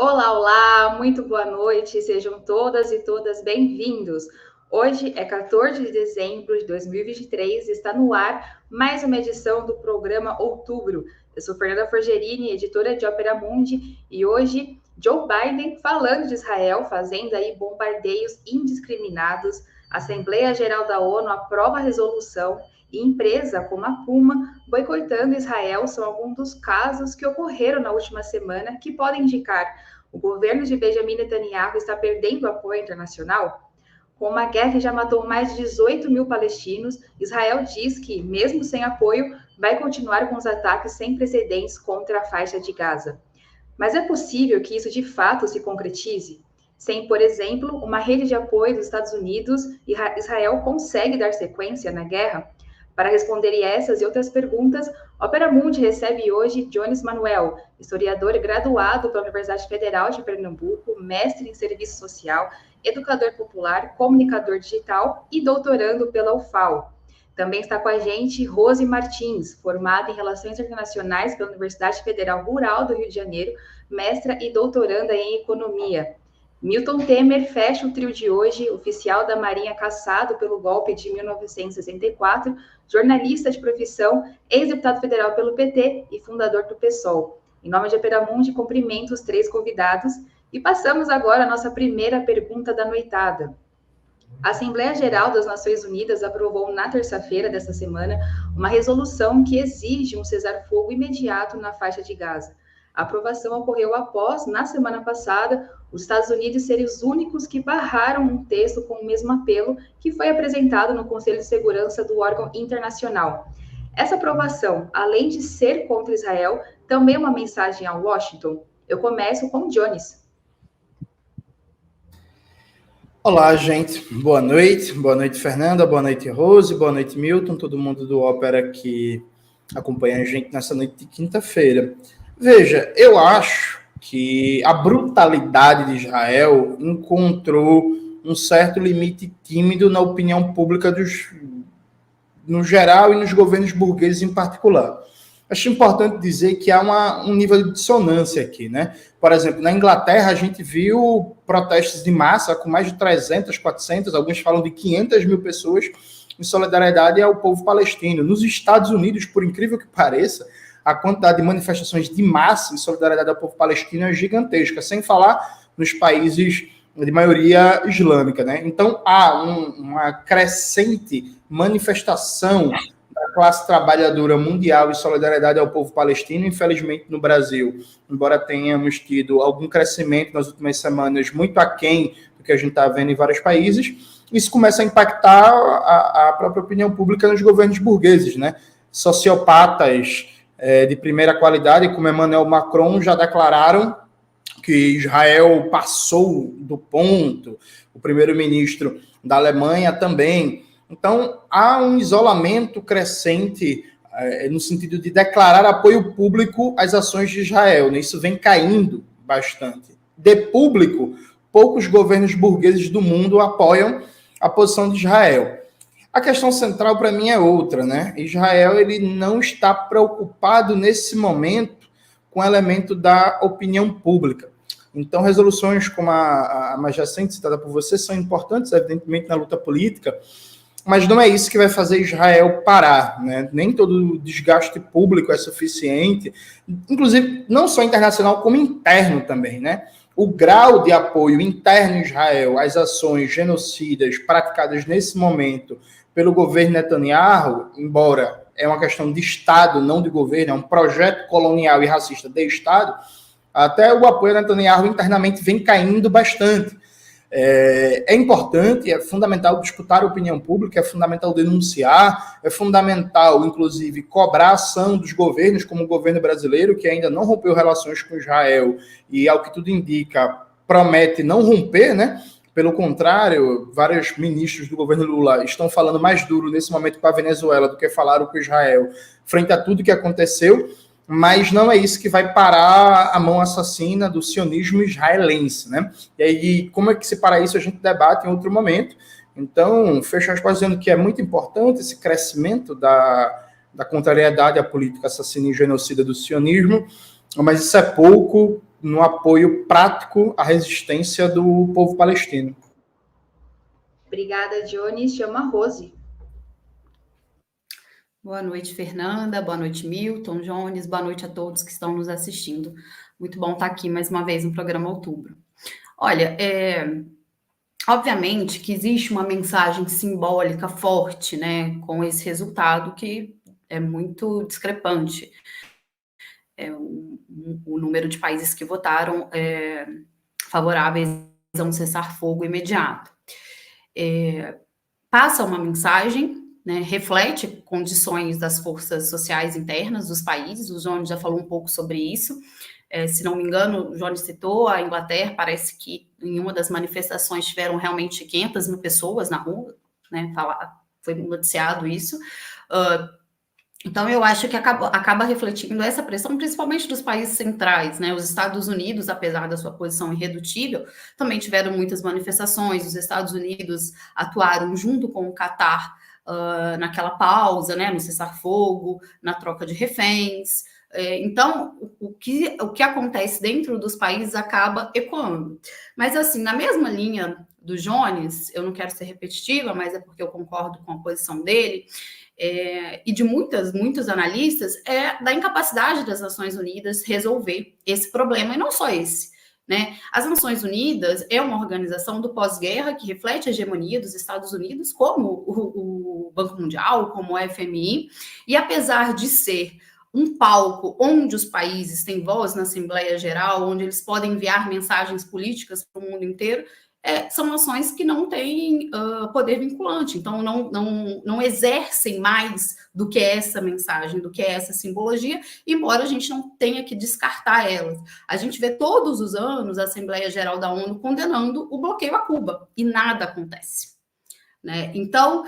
Olá, olá, muito boa noite, sejam todas e todas bem-vindos. Hoje é 14 de dezembro de 2023 e está no ar mais uma edição do programa Outubro. Eu sou Fernanda Forgerini, editora de Ópera Mundi, e hoje Joe Biden falando de Israel, fazendo aí bombardeios indiscriminados. A Assembleia Geral da ONU aprova a resolução e empresa como a Puma boicotando Israel são alguns dos casos que ocorreram na última semana que podem indicar o governo de Benjamin Netanyahu está perdendo apoio internacional? Com uma guerra que já matou mais de 18 mil palestinos, Israel diz que, mesmo sem apoio, vai continuar com os ataques sem precedentes contra a faixa de Gaza. Mas é possível que isso de fato se concretize? Sem, por exemplo, uma rede de apoio dos Estados Unidos, Israel consegue dar sequência na guerra? Para responder essas e outras perguntas, Ópera Mundi recebe hoje Jones Manuel, historiador graduado pela Universidade Federal de Pernambuco, mestre em serviço social, educador popular, comunicador digital e doutorando pela UFAL. Também está com a gente Rose Martins, formada em Relações Internacionais pela Universidade Federal Rural do Rio de Janeiro, mestra e doutoranda em Economia. Milton Temer fecha o trio de hoje, oficial da Marinha cassado pelo golpe de 1964, jornalista de profissão, ex-deputado federal pelo PT e fundador do PSOL. Em nome de Ópera Mundi, cumprimento os três convidados e passamos agora à nossa primeira pergunta da noitada. A Assembleia Geral das Nações Unidas aprovou na terça-feira desta semana uma resolução que exige um cessar-fogo imediato na faixa de Gaza. A aprovação ocorreu após, na semana passada, os Estados Unidos serem os únicos que barraram um texto com o mesmo apelo que foi apresentado no Conselho de Segurança do órgão internacional. Essa aprovação, além de ser contra Israel, também é uma mensagem a Washington. Eu começo com Jones. Olá, gente. Boa noite. Boa noite, Fernanda. Boa noite, Rose. Boa noite, Milton. Todo mundo do Ópera que acompanha a gente nessa noite de quinta-feira. Veja, eu acho que a brutalidade de Israel encontrou um certo limite tímido na opinião pública no geral e nos governos burgueses em particular. Acho importante dizer que há um nível de dissonância aqui, né? Por exemplo, na Inglaterra, a gente viu protestos de massa com mais de 300, 400, alguns falam de 500 mil pessoas em solidariedade ao povo palestino. Nos Estados Unidos, por incrível que pareça, a quantidade de manifestações de massa em solidariedade ao povo palestino é gigantesca, sem falar nos países de maioria islâmica, né? Então, há uma crescente manifestação da classe trabalhadora mundial e solidariedade ao povo palestino. Infelizmente, no Brasil, embora tenhamos tido algum crescimento nas últimas semanas, muito aquém do que a gente está vendo em vários países, isso começa a impactar a própria opinião pública nos governos burgueses, né? Sociopatas de primeira qualidade, como Emmanuel Macron, já declararam que Israel passou do ponto, o primeiro-ministro da Alemanha também. Então, há um isolamento crescente no sentido de declarar apoio público às ações de Israel, né? Isso vem caindo bastante. De público, poucos governos burgueses do mundo apoiam a posição de Israel. A questão central para mim é outra, né? Israel ele não está preocupado nesse momento com o elemento da opinião pública. Então, resoluções como a mais recente citada por você são importantes, evidentemente, na luta política, mas não é isso que vai fazer Israel parar, né? Nem todo desgaste público é suficiente, inclusive não só internacional, como interno também, né? O grau de apoio interno em Israel às ações genocidas praticadas nesse momento pelo governo Netanyahu, embora é uma questão de Estado, não de governo, é um projeto colonial e racista de Estado, até o apoio a Netanyahu internamente vem caindo bastante. É importante, é fundamental disputar a opinião pública, é fundamental denunciar, é fundamental, inclusive, cobrar a ação dos governos, como o governo brasileiro, que ainda não rompeu relações com Israel e, ao que tudo indica, promete não romper, né? Pelo contrário, vários ministros do governo Lula estão falando mais duro nesse momento com a Venezuela do que falaram com Israel, frente a tudo que aconteceu, mas não é isso que vai parar a mão assassina do sionismo israelense, né? E aí, como é que se para isso a gente debate em outro momento. Então, fecho aspas dizendo que é muito importante esse crescimento da contrariedade à política assassina e genocida do sionismo, mas isso é pouco no apoio prático à resistência do povo palestino. Obrigada, Jones. Chama a Rose. Boa noite, Fernanda. Boa noite, Milton, Jones. Boa noite a todos que estão nos assistindo. Muito bom estar aqui mais uma vez no programa Outubro. Olha, obviamente que existe uma mensagem simbólica forte, né, com esse resultado que é muito discrepante. O número de países que votaram favoráveis a um cessar-fogo imediato. Passa uma mensagem, né, reflete condições das forças sociais internas dos países. O Jones já falou um pouco sobre isso. Se não me engano, o Jones citou a Inglaterra, parece que em uma das manifestações tiveram realmente 500 mil pessoas na rua, né, foi noticiado isso. Então, eu acho que acaba refletindo essa pressão, principalmente dos países centrais, né? Os Estados Unidos, apesar da sua posição irredutível, também tiveram muitas manifestações. Os Estados Unidos atuaram junto com o Catar naquela pausa, né? No cessar-fogo, na troca de reféns. Então, o que acontece dentro dos países acaba ecoando. Mas, assim, na mesma linha do Jones, eu não quero ser repetitiva, mas é porque eu concordo com a posição dele, e de muitos analistas, da incapacidade das Nações Unidas resolver esse problema, e não só esse, né? As Nações Unidas é uma organização do pós-guerra que reflete a hegemonia dos Estados Unidos, como o Banco Mundial, como o FMI, e apesar de ser um palco onde os países têm voz na Assembleia Geral, onde eles podem enviar mensagens políticas para o mundo inteiro, são nações que não têm poder vinculante, então não exercem mais do que essa mensagem, do que essa simbologia, embora a gente não tenha que descartar elas. A gente vê todos os anos a Assembleia Geral da ONU condenando o bloqueio a Cuba, e nada acontece. Né? Então,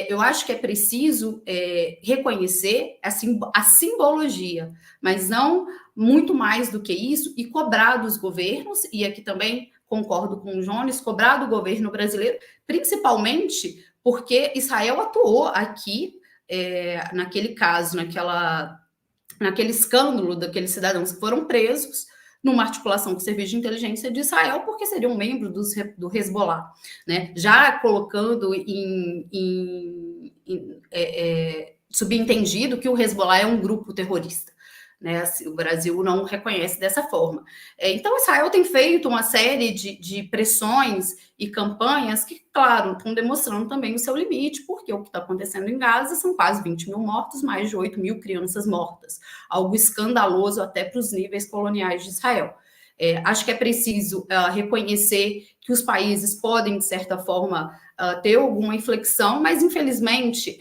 eu acho que é preciso reconhecer a simbologia, mas não muito mais do que isso, e cobrar dos governos, e aqui também concordo com o Jones, cobrar do governo brasileiro, principalmente porque Israel atuou aqui, naquele caso, naquele escândalo daqueles cidadãos que foram presos, numa articulação com o Serviço de Inteligência de Israel, porque seriam membros do Hezbollah, né? Já colocando subentendido que o Hezbollah é um grupo terrorista. Né, o Brasil não reconhece dessa forma. Então, Israel tem feito uma série de pressões e campanhas que, claro, estão demonstrando também o seu limite, porque o que está acontecendo em Gaza são quase 20 mil mortos, mais de 8 mil crianças mortas. Algo escandaloso até para os níveis coloniais de Israel. Acho que é preciso reconhecer que os países podem, de certa forma, ter alguma inflexão, mas, infelizmente,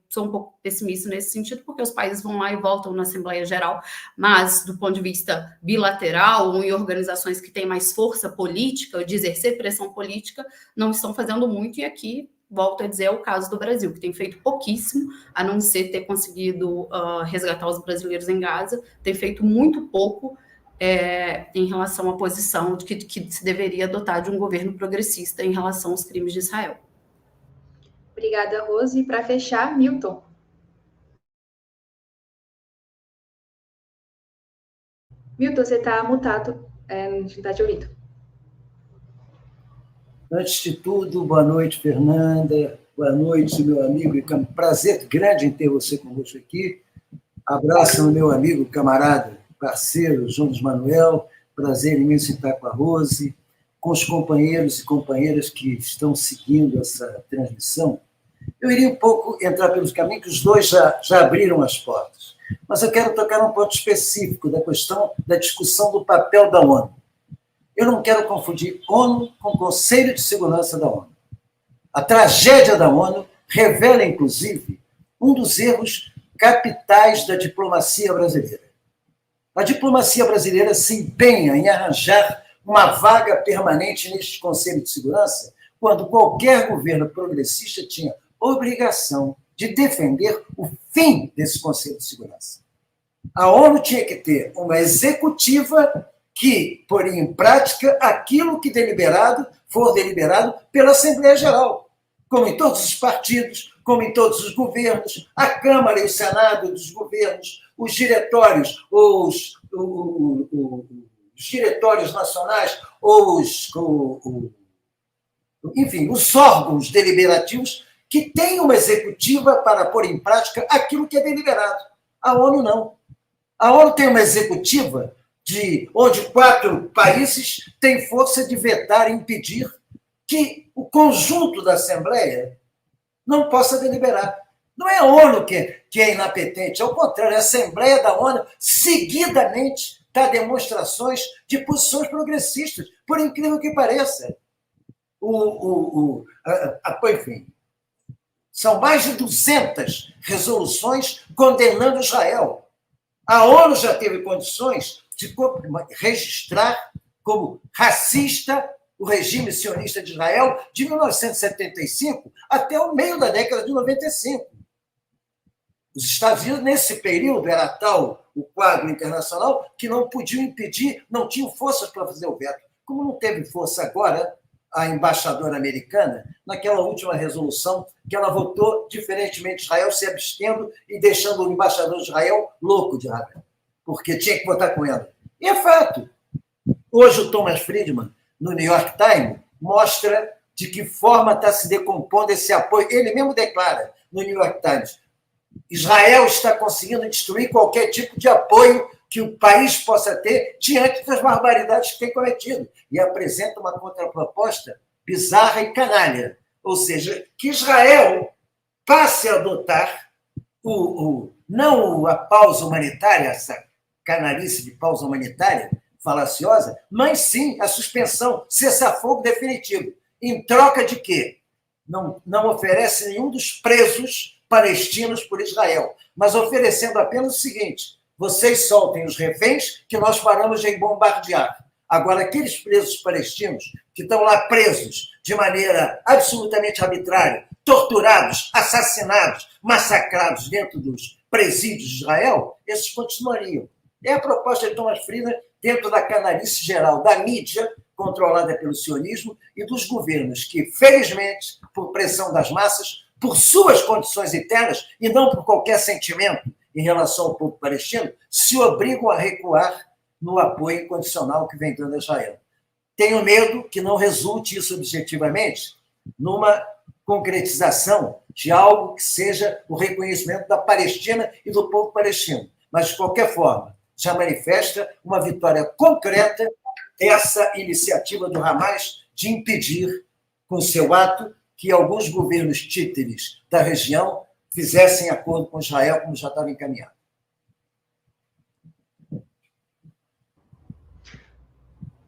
sou um pouco pessimista nesse sentido, porque os países vão lá e voltam na Assembleia Geral, mas, do ponto de vista bilateral, ou em organizações que têm mais força política, de exercer pressão política, não estão fazendo muito, e aqui, volto a dizer, é o caso do Brasil, que tem feito pouquíssimo, a não ser ter conseguido resgatar os brasileiros em Gaza, tem feito muito pouco em relação à posição de que se deveria adotar de um governo progressista em relação aos crimes de Israel. Obrigada, Rose. E para fechar, Milton. Milton, você está mutado, não está te ouvindo. Antes de tudo, boa noite, Fernanda. Boa noite, meu amigo. É um prazer grande em ter você conosco aqui. Abraço ao meu amigo, camarada, parceiro, Jones Manuel. Prazer imenso em estar com a Rose, com os companheiros e companheiras que estão seguindo essa transmissão. Eu iria um pouco entrar pelos caminhos que os dois já abriram as portas. Mas eu quero tocar num ponto específico da questão da discussão do papel da ONU. Eu não quero confundir ONU com o Conselho de Segurança da ONU. A tragédia da ONU revela, inclusive, um dos erros capitais da diplomacia brasileira. A diplomacia brasileira se empenha em arranjar uma vaga permanente neste Conselho de Segurança, quando qualquer governo progressista tinha obrigação de defender o fim desse Conselho de Segurança. A ONU tinha que ter uma executiva que poria em prática aquilo que for deliberado pela Assembleia Geral, como em todos os partidos, como em todos os governos, a Câmara e o Senado dos governos, os diretórios, os diretórios nacionais ou enfim, os órgãos deliberativos que têm uma executiva para pôr em prática aquilo que é deliberado. A ONU não. A ONU tem uma executiva onde 4 países têm força de vetar e impedir que o conjunto da Assembleia não possa deliberar. Não é a ONU que é inapetente, ao contrário, a Assembleia da ONU seguidamente dá demonstrações de posições progressistas, por incrível que pareça. Enfim, são mais de 200 resoluções condenando Israel. A ONU já teve condições de registrar como racista o regime sionista de Israel de 1975 até o meio da década de 95. Os Estados Unidos, nesse período, era tal o quadro internacional que não podiam impedir, não tinham forças para fazer o veto. Como não teve força agora, a embaixadora americana, naquela última resolução, que ela votou diferentemente de Israel, se abstendo e deixando o embaixador de Israel louco de raiva, porque tinha que votar com ela. E é fato. Hoje o Thomas Friedman, no New York Times, mostra de que forma está se decompondo esse apoio. Ele mesmo declara no New York Times: Israel está conseguindo destruir qualquer tipo de apoio que o país possa ter diante das barbaridades que tem cometido. E apresenta uma contraproposta bizarra e canalha. Ou seja, que Israel passe a adotar não a pausa humanitária, essa canalice de pausa humanitária falaciosa, mas sim a suspensão, cessar-fogo definitivo. Em troca de quê? Não oferece nenhum dos presos palestinos por Israel, mas oferecendo apenas o seguinte: vocês soltem os reféns que nós paramos de bombardear. Agora, aqueles presos palestinos que estão lá presos de maneira absolutamente arbitrária, torturados, assassinados, massacrados dentro dos presídios de Israel, esses continuariam. É a proposta de Thomas Friedman dentro da canalice geral da mídia, controlada pelo sionismo, e dos governos que, felizmente, por pressão das massas, por suas condições internas e não por qualquer sentimento em relação ao povo palestino, se obrigam a recuar no apoio incondicional que vem dando a Israel. Tenho medo que não resulte isso objetivamente numa concretização de algo que seja o reconhecimento da Palestina e do povo palestino. Mas, de qualquer forma, já manifesta uma vitória concreta essa iniciativa do Hamas de impedir, com seu ato, que alguns governos títeres da região fizessem acordo com Israel, como já estava encaminhado.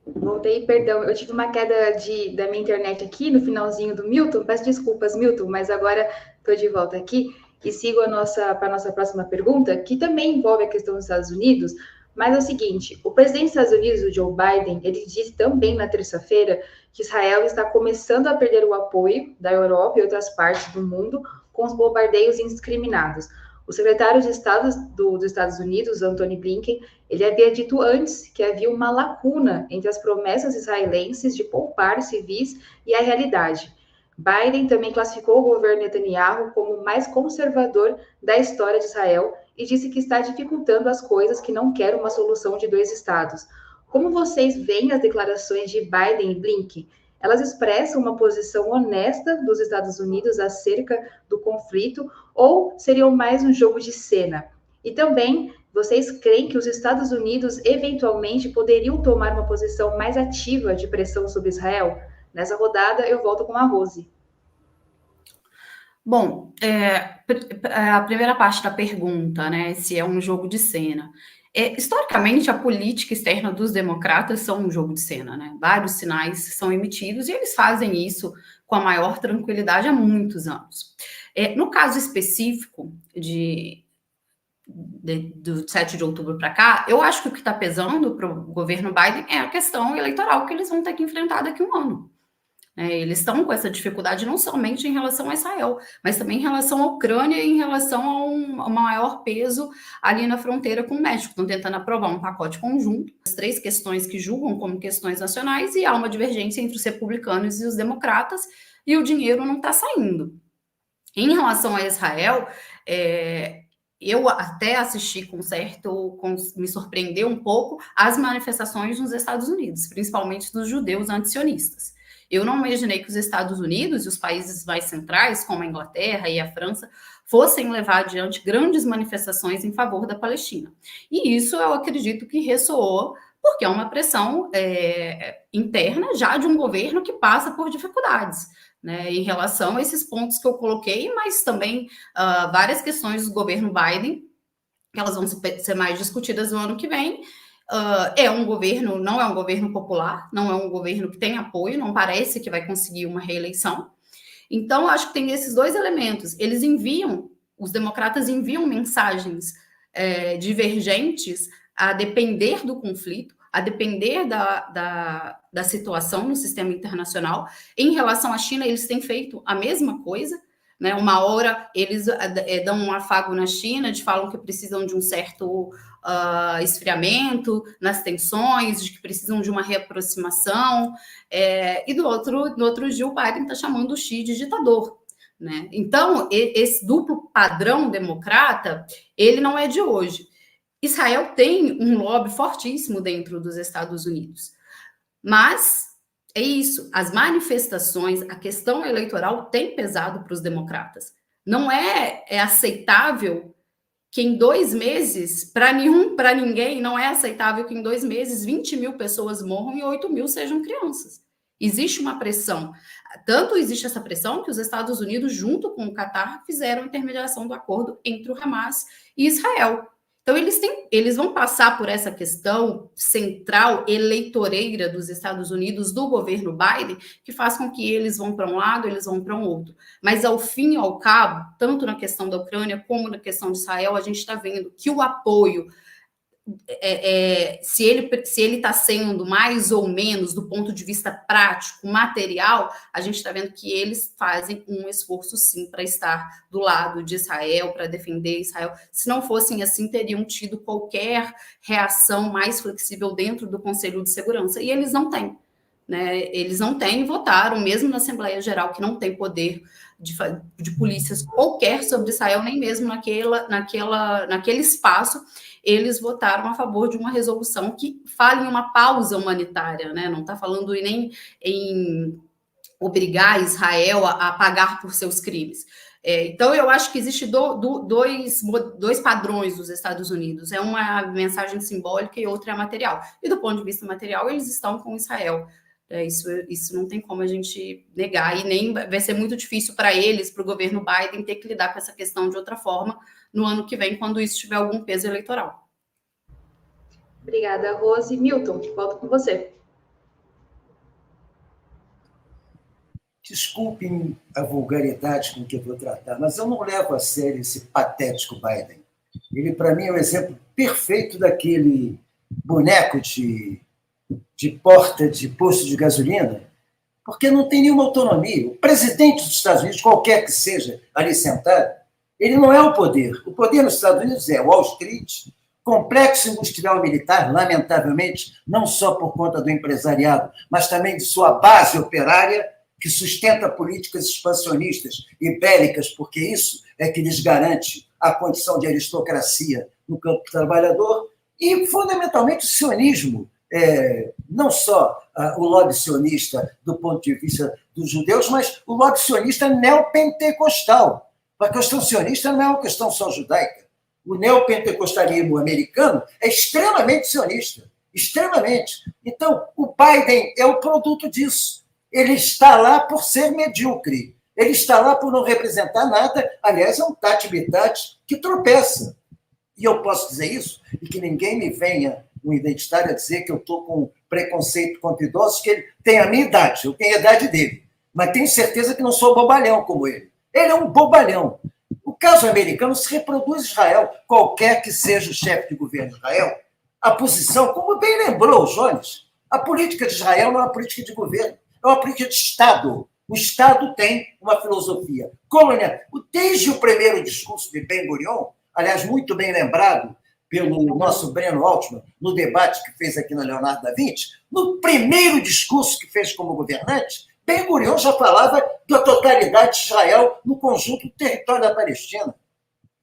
Voltei, perdão, eu tive uma queda da minha internet aqui no finalzinho do Milton, peço desculpas, Milton, mas agora estou de volta aqui e sigo para a nossa próxima pergunta, que também envolve a questão dos Estados Unidos, mas é o seguinte: o presidente dos Estados Unidos, o Joe Biden, ele disse também na terça-feira que Israel está começando a perder o apoio da Europa e outras partes do mundo com os bombardeios indiscriminados. O secretário de Estado dos Estados Unidos, Antony Blinken, ele havia dito antes que havia uma lacuna entre as promessas israelenses de poupar civis e a realidade. Biden também classificou o governo Netanyahu como o mais conservador da história de Israel e disse que está dificultando as coisas, que não quer uma solução de 2 estados. Como vocês veem as declarações de Biden e Blinken? Elas expressam uma posição honesta dos Estados Unidos acerca do conflito ou seriam mais um jogo de cena? E também, vocês creem que os Estados Unidos eventualmente poderiam tomar uma posição mais ativa de pressão sobre Israel? Nessa rodada, eu volto com a Rose. Bom, a primeira parte da pergunta, né, se é um jogo de cena. Historicamente, a política externa dos democratas são um jogo de cena, né? Vários sinais são emitidos e eles fazem isso com a maior tranquilidade há muitos anos. No caso específico do 7 de outubro para cá, eu acho que o que está pesando para o governo Biden é a questão eleitoral que eles vão ter que enfrentar daqui a um ano. Eles estão com essa dificuldade não somente em relação a Israel, mas também em relação à Ucrânia e em relação a um maior peso ali na fronteira com o México. Estão tentando aprovar um pacote conjunto, as 3 questões que julgam como questões nacionais, e há uma divergência entre os republicanos e os democratas, e o dinheiro não está saindo. Em relação a Israel, eu até assisti me surpreendeu um pouco as manifestações nos Estados Unidos, principalmente dos judeus antisionistas. Eu não imaginei que os Estados Unidos e os países mais centrais, como a Inglaterra e a França, fossem levar adiante grandes manifestações em favor da Palestina. E isso eu acredito que ressoou, porque é uma pressão interna já de um governo que passa por dificuldades, né, em relação a esses pontos que eu coloquei, mas também várias questões do governo Biden, que elas vão ser mais discutidas no ano que vem. Não é um governo popular, não é um governo que tem apoio, não parece que vai conseguir uma reeleição. Então, acho que tem esses dois elementos. Os democratas enviam mensagens divergentes a depender do conflito, a depender da situação no sistema internacional. Em relação à China, eles têm feito a mesma coisa, né? Uma hora eles dão um afago na China, falam que precisam de um certo esfriamento nas tensões, de que precisam de uma reaproximação, e no outro dia o Biden está chamando o Xi de ditador, né? Então, esse duplo padrão democrata, ele não é de hoje. Israel tem um lobby fortíssimo dentro dos Estados Unidos, mas é isso, as manifestações, a questão eleitoral tem pesado para os democratas. Não é aceitável que em 2 meses, para ninguém, não é aceitável que em 2 meses 20 mil pessoas morram e 8 mil sejam crianças. Existe uma pressão. Tanto existe essa pressão que os Estados Unidos, junto com o Catar, fizeram a intermediação do acordo entre o Hamas e Israel. Então, eles vão passar por essa questão central, eleitoreira dos Estados Unidos, do governo Biden, que faz com que eles vão para um lado, eles vão para um outro. Mas, ao fim e ao cabo, tanto na questão da Ucrânia como na questão de Israel, a gente está vendo que o apoio, se ele está sendo mais ou menos do ponto de vista prático, material, a gente está vendo que eles fazem um esforço sim para estar do lado de Israel, para defender Israel. Se não fossem assim, teriam tido qualquer reação mais flexível dentro do Conselho de Segurança, e eles não têm, né? Eles não têm, votaram mesmo na Assembleia Geral, que não tem poder de polícias qualquer sobre Israel, nem mesmo naquele espaço. Eles votaram a favor de uma resolução que fala em uma pausa humanitária, né? Não está falando nem em obrigar Israel a pagar por seus crimes. Então, eu acho que existe dois padrões dos Estados Unidos. É uma mensagem simbólica e outra é material. E do ponto de vista material, eles estão com Israel. Isso não tem como a gente negar, e nem vai ser muito difícil para eles, para o governo Biden, ter que lidar com essa questão de outra forma no ano que vem, quando isso tiver algum peso eleitoral. Obrigada, Rose. Milton, volto com você. Desculpem a vulgaridade com que eu vou tratar, mas eu não levo a sério esse patético Biden. Ele, para mim, é o exemplo perfeito daquele boneco de porta de posto de gasolina, porque não tem nenhuma autonomia. O presidente dos Estados Unidos, qualquer que seja ali sentado, ele não é o poder. O poder nos Estados Unidos é Wall Street, complexo industrial militar, lamentavelmente, não só por conta do empresariado, mas também de sua base operária, que sustenta políticas expansionistas e bélicas, porque isso é que lhes garante a condição de aristocracia no campo trabalhador, e, fundamentalmente, o sionismo, não só o lobby sionista do ponto de vista dos judeus, mas o lobby sionista neopentecostal. A questão sionista não é uma questão só judaica. O neopentecostalismo americano é extremamente sionista, extremamente. Então, o Biden é o produto disso. Ele está lá por ser medíocre, ele está lá por não representar nada. Aliás, é um tati-bitati que tropeça. E eu posso dizer isso, e que ninguém me venha, um identitário, a dizer que eu estou com preconceito contra idosos, que ele tem a minha idade, eu tenho a idade dele, mas tenho certeza que não sou bobalhão como ele. Ele é um bobalhão. O caso americano se reproduz em Israel, qualquer que seja o chefe de governo de Israel, a posição, como bem lembrou o Jones, a política de Israel não é uma política de governo, é uma política de Estado. O Estado tem uma filosofia colonial. Desde o primeiro discurso de Ben-Gurion, aliás, muito bem lembrado pelo nosso Breno Altman, no debate que fez aqui na Leonardo da Vinci, no primeiro discurso que fez como governante, Ben-Gurion já falava da totalidade de Israel no conjunto do território da Palestina.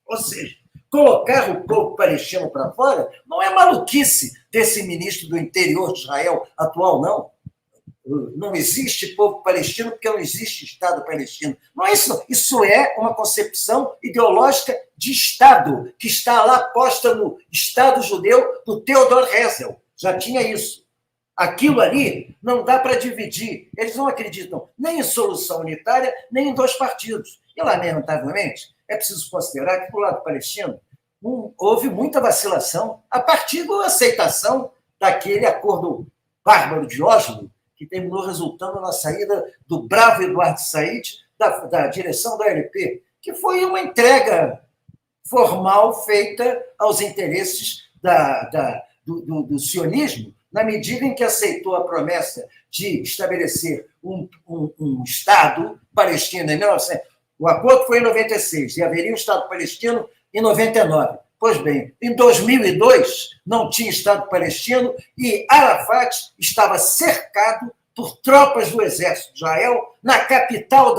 Ou seja, colocar o povo palestino para fora não é maluquice desse ministro do interior de Israel atual, não. Não existe povo palestino porque não existe Estado palestino. Não é isso. Isso é uma concepção ideológica de Estado, que está lá posta no Estado judeu do Theodor Herzl. Já tinha isso. Aquilo ali não dá para dividir. Eles não acreditam nem em solução unitária, nem em dois partidos. E, lamentavelmente, é preciso considerar que, do lado palestino, houve muita vacilação a partir da aceitação daquele acordo bárbaro de Oslo, que terminou resultando na saída do bravo Eduardo Said da direção da OLP, que foi uma entrega formal feita aos interesses do sionismo, na medida em que aceitou a promessa de estabelecer um Estado palestino em 1900. O acordo foi em 96 e haveria um Estado palestino em 99. Pois bem, em 2002 não tinha Estado palestino e Arafat estava cercado por tropas do exército de Israel na capital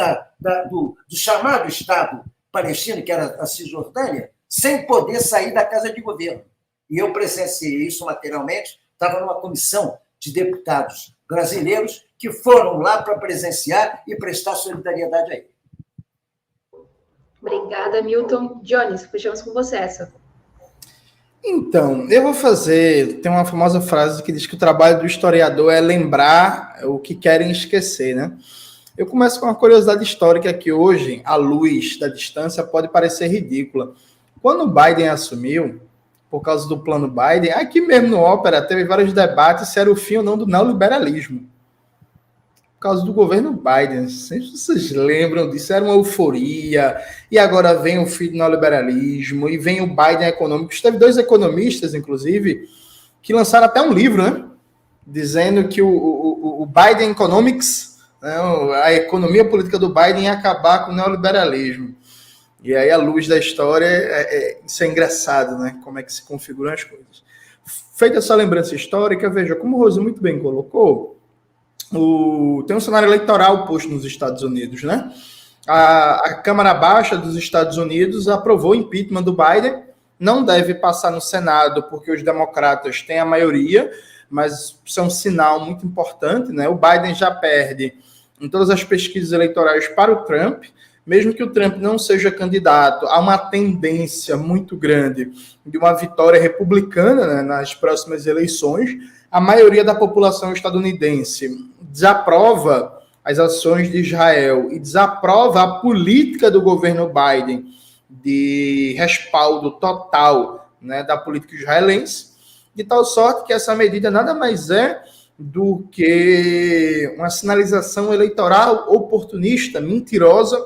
do chamado Estado palestino, que era a Cisjordânia, sem poder sair da casa de governo. E eu presenciei isso materialmente, estava numa comissão de deputados brasileiros que foram lá para presenciar e prestar solidariedade a ele. Obrigada, Milton. Jones, puxamos com você essa. Então, eu vou fazer... Tem uma famosa frase que diz que o trabalho do historiador é lembrar o que querem esquecer, né? Eu começo com uma curiosidade histórica que hoje, à luz da distância, pode parecer ridícula. Quando o Biden assumiu, por causa do plano Biden, aqui mesmo no Ópera teve vários debates se era o fim ou não do neoliberalismo. Por causa do governo Biden. Não sei se vocês lembram disso, era uma euforia, e agora vem o fim do neoliberalismo, e vem o Biden econômico. Teve dois economistas, inclusive, que lançaram até um livro, né? Dizendo que o Biden Economics, né, a economia política do Biden ia acabar com o neoliberalismo. E aí, à luz da história, isso é engraçado, né? Como é que se configuram as coisas. Feita essa lembrança histórica, veja, como o Rose muito bem colocou, tem um cenário eleitoral posto nos Estados Unidos, né? A Câmara Baixa dos Estados Unidos aprovou o impeachment do Biden, não deve passar no Senado porque os democratas têm a maioria, mas isso é um sinal muito importante, né? O Biden já perde em todas as pesquisas eleitorais para o Trump, mesmo que o Trump não seja candidato, há uma tendência muito grande de uma vitória republicana, né, nas próximas eleições. A maioria da população estadunidense desaprova as ações de Israel e desaprova a política do governo Biden de respaldo total, né, da política israelense, de tal sorte que essa medida nada mais é do que uma sinalização eleitoral oportunista, mentirosa,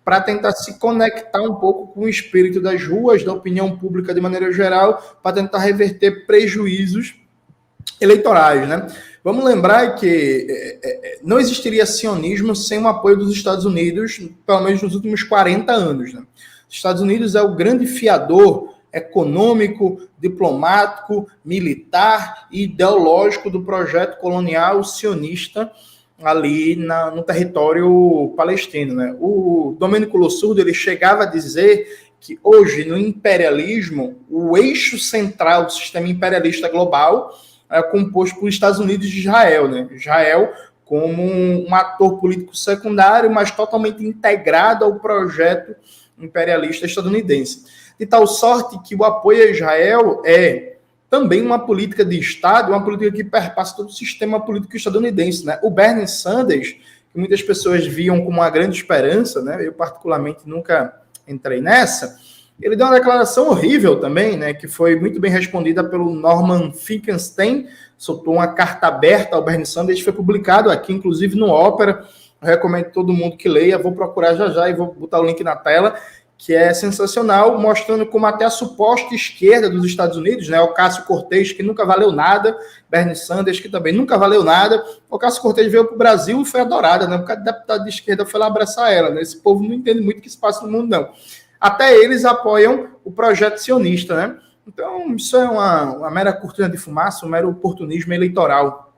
para tentar se conectar um pouco com o espírito das ruas, da opinião pública de maneira geral, para tentar reverter prejuízos eleitorais, né? Vamos lembrar que não existiria sionismo sem o apoio dos Estados Unidos, pelo menos nos últimos 40 anos, né? Os Estados Unidos é o grande fiador econômico, diplomático, militar e ideológico do projeto colonial sionista ali no território palestino, né? O Domênico Lossurdo, ele chegava a dizer que hoje, no imperialismo, o eixo central do sistema imperialista global é composto por Estados Unidos e Israel, né? Israel como um ator político secundário, mas totalmente integrado ao projeto imperialista estadunidense. De tal sorte que o apoio a Israel é também uma política de Estado, uma política que perpassa todo o sistema político estadunidense, né? O Bernie Sanders, que muitas pessoas viam como uma grande esperança, né? Eu particularmente nunca entrei nessa, ele deu uma declaração horrível também, né? Que foi muito bem respondida pelo Norman Finkelstein, soltou uma carta aberta ao Bernie Sanders, foi publicado aqui, inclusive no Ópera. Eu recomendo todo mundo que leia, vou procurar já e vou botar o link na tela, que é sensacional, mostrando como até a suposta esquerda dos Estados Unidos, né, Ocasio-Cortez, que nunca valeu nada, Bernie Sanders, que também nunca valeu nada, Ocasio-Cortez veio para o Brasil e foi adorada, né, porque a deputada de esquerda foi lá abraçar ela, né, esse povo não entende muito o que se passa no mundo, não. Até eles apoiam o projeto sionista, né, então isso é uma mera cortina de fumaça, um mero oportunismo eleitoral.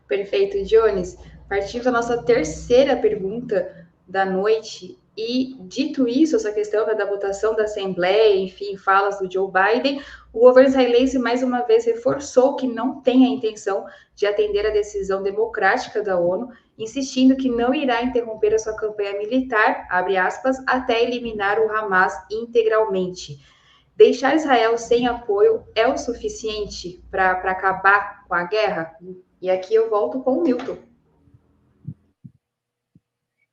Perfeito, Jones. Partindo da nossa terceira pergunta da noite, E, dito isso, essa questão da votação da Assembleia, enfim, falas do Joe Biden, o governo israelense mais uma vez reforçou que não tem a intenção de atender a decisão democrática da ONU, insistindo que não irá interromper a sua campanha militar, abre aspas, até eliminar o Hamas integralmente. Deixar Israel sem apoio é o suficiente para acabar com a guerra? E aqui eu volto com o Milton.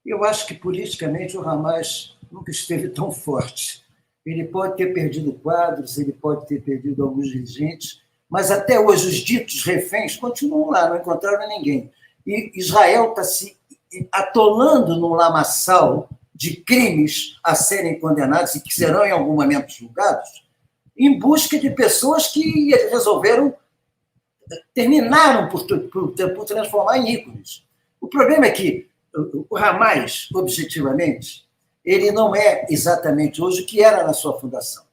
Eu acho que, politicamente, o Hamas nunca esteve tão forte. Ele pode ter perdido quadros, ele pode ter perdido alguns dirigentes, mas até hoje os ditos reféns continuam lá, não encontraram ninguém. E Israel está se atolando num lamaçal de crimes a serem condenados e que serão, em algum momento, julgados, em busca de pessoas que terminaram por transformar em ícones. O problema é que o Hamas, objetivamente, ele não é exatamente hoje o que era na sua fundação.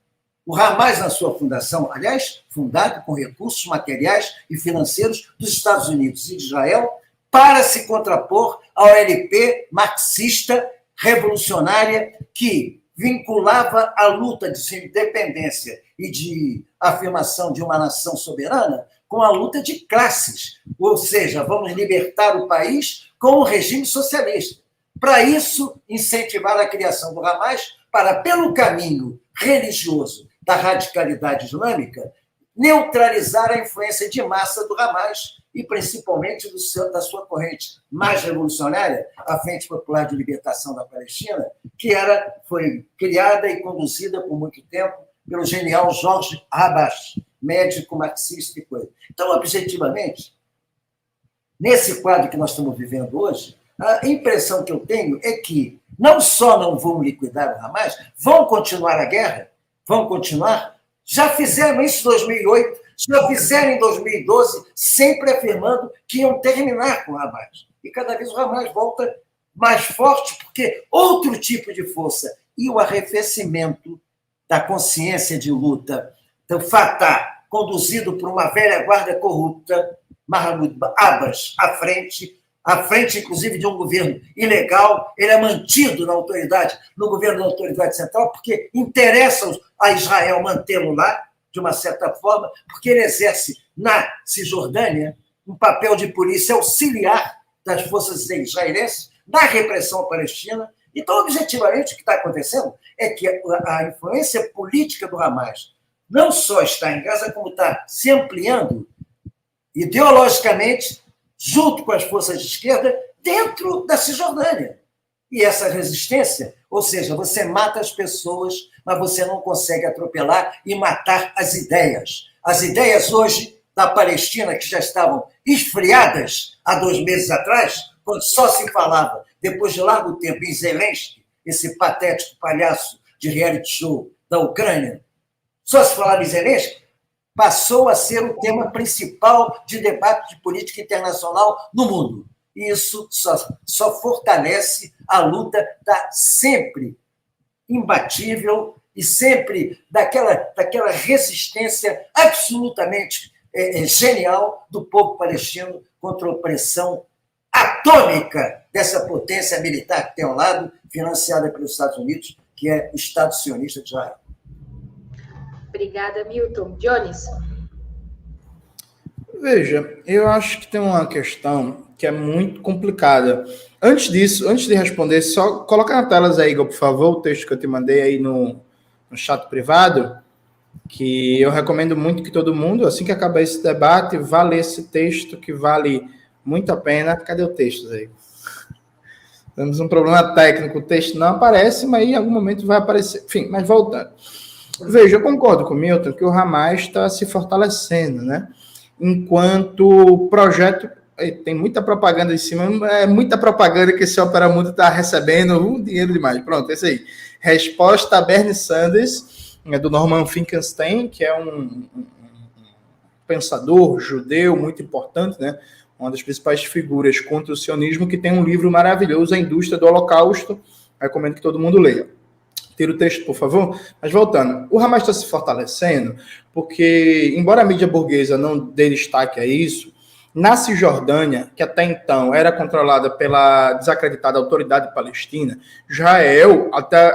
O Hamas, na sua fundação, aliás, fundado com recursos materiais e financeiros dos Estados Unidos e de Israel, para se contrapor à OLP marxista revolucionária que vinculava a luta de sua independência e de afirmação de uma nação soberana com a luta de classes, ou seja, vamos libertar o país com o regime socialista. Para isso, incentivar a criação do Hamas para, pelo caminho religioso da radicalidade islâmica, neutralizar a influência de massa do Hamas e, principalmente, da sua corrente mais revolucionária, a Frente Popular de Libertação da Palestina, que foi criada e conduzida por muito tempo pelo genial Jorge Habash, médico marxista e coisa. Então, objetivamente, nesse quadro que nós estamos vivendo hoje, a impressão que eu tenho é que não só não vão liquidar o Hamas, vão continuar a guerra, vão continuar. Já fizeram isso em 2008, já fizeram em 2012, sempre afirmando que iam terminar com o Hamas. E cada vez o Hamas volta mais forte, porque outro tipo de força e o arrefecimento da consciência de luta do Fatah, conduzido por uma velha guarda corrupta, Mahmoud Abbas, à frente, inclusive, de um governo ilegal. Ele é mantido no governo da autoridade central, porque interessa a Israel mantê-lo lá, de uma certa forma, porque ele exerce na Cisjordânia um papel de polícia auxiliar das forças israelenses na repressão palestina. Então, objetivamente, o que está acontecendo é que a influência política do Hamas não só está em Gaza, como está se ampliando ideologicamente, junto com as forças de esquerda, dentro da Cisjordânia. E essa resistência, ou seja, você mata as pessoas, mas você não consegue atropelar e matar as ideias. As ideias hoje da Palestina, que já estavam esfriadas há 2 meses atrás, quando só se falava, depois de largo tempo, em Zelensky, esse patético palhaço de reality show da Ucrânia, só se falava em Zelensky, passou a ser o tema principal de debate de política internacional no mundo. E isso só fortalece a luta da sempre imbatível e sempre daquela resistência absolutamente genial do povo palestino contra a opressão atômica dessa potência militar que tem ao lado, financiada pelos Estados Unidos, que é o Estado sionista de Israel. Obrigada, Milton. Jones? Veja, eu acho que tem uma questão que é muito complicada. Antes de responder, só coloca na tela, Zé Igor, por favor, o texto que eu te mandei aí no chat privado, que eu recomendo muito que todo mundo, assim que acabar esse debate, vá ler esse texto, que vale muito a pena. Cadê o texto, Zé Igor? Temos um problema técnico, o texto não aparece, mas em algum momento vai aparecer. Enfim, mas voltando. Veja, eu concordo com o Milton que o Hamas está se fortalecendo, né? Enquanto projeto, tem muita propaganda em cima, é muita propaganda que esse Opera Mundo está recebendo, dinheiro demais. Pronto, é isso aí. Resposta a Bernie Sanders, do Norman Finkelstein, que é um pensador judeu muito importante, né? Uma das principais figuras contra o sionismo, que tem um livro maravilhoso, A Indústria do Holocausto. Recomendo que todo mundo leia. Tira o texto, por favor. Mas voltando, o Hamas está se fortalecendo porque, embora a mídia burguesa não dê destaque a isso, Na Cisjordânia, que até então era controlada pela desacreditada Autoridade Palestina, Israel, até